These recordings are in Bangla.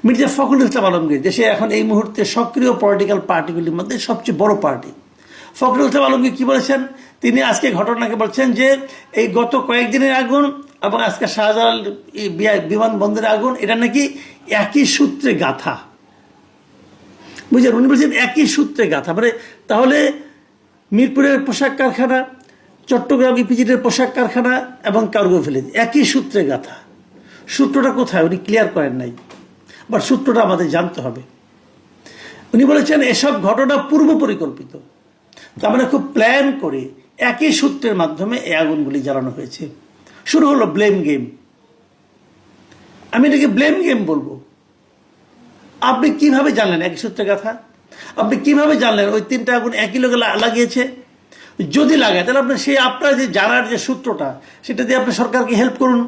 মির্জা ফখরুল ইসলাম আলমগীর দেশে এখন এই মুহূর্তে সক্রিয় পলিটিক্যাল পার্টিগুলির মধ্যে সবচেয়ে বড় পার্টি। ফখরুল ইসলাম আলমগীর কী বলেছেন, তিনি আজকে ঘটনাকে বলছেন যে এই গত কয়েকদিনের আগুন এবং আজকে শাহজালাল বিমানবন্দরের আগুন এটা নাকি একই সূত্রে গাথা। বুঝলেন, উনি বলছেন একই সূত্রে গাথা, মানে তাহলে মিরপুরের পোশাক কারখানা, চট্টগ্রাম ইপিজেডের পোশাক কারখানা এবং কার্গো ভিলেজ একই সূত্রে গাথা। সূত্রটা কোথায় উনি ক্লিয়ার করেন নাই, বাট সূত্রটা আমাদের জানতে হবে। উনি বলেছেন এসব ঘটনা পূর্ব পরিকল্পিত, তার মানে খুব প্ল্যান করে একই সূত্রের মাধ্যমে এই আগুনগুলি জ্বালানো হয়েছে। শুরু হলো ব্লেম গেম। আমি এটাকে ব্লেম গেম বলবো। আপনি কিভাবে জানলেন একই সূত্রে গাথা? আপনি কিভাবে জানলেন ওই 3টা আগুন একই লোকে লাগিয়েছে? যদি লাগায় তাহলে আপনার যে জানার যে সূত্রটা, সেটা দিয়ে আপনি সরকারকে হেল্প করুন।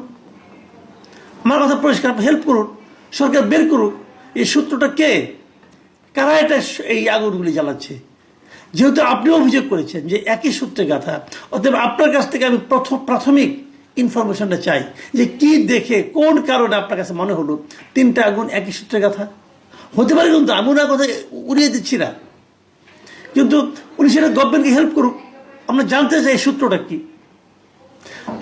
আমার কথা পরিষ্কার, হেল্প করুন, সরকার বের করুক এই সূত্রটা কে, কারা এটা এই আগুনগুলি জ্বালাচ্ছে। যেহেতু আপনি অভিযোগ করেছেন যে একই সূত্রে গাথা, অতএব আপনার কাছ থেকে আমি প্রাথমিক ইনফরমেশনটা চাই যে কি দেখে কোন কারণে আপনার কাছে মনে হলো 3টা আগুন একই সূত্রে গাথা। হতে পারে কিন্তু আমি ওনার কথা উড়িয়ে দিচ্ছি না, কিন্তু উনি সেটা গভর্নমেন্টকে হেল্প করুক, আমরা জানতে চাই সূত্রটা কি।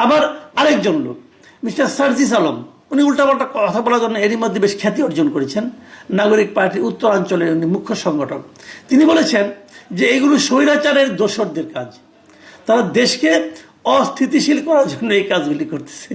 আবার আরেকজন লোক মিস্টার সার্জিস আলম, উনি উল্টাপাল্টা কথা বলার জন্য এরই মধ্যে বেশ খ্যাতি অর্জন করেছেন, নাগরিক পার্টির উত্তরাঞ্চলের উনি মুখ্য সংগঠক। তিনি বলেছেন যে এগুলো স্বৈরাচারের দোসরদের কাজ, তারা দেশকে অস্থিতিশীল করার জন্য এই কাজগুলি করতেছে।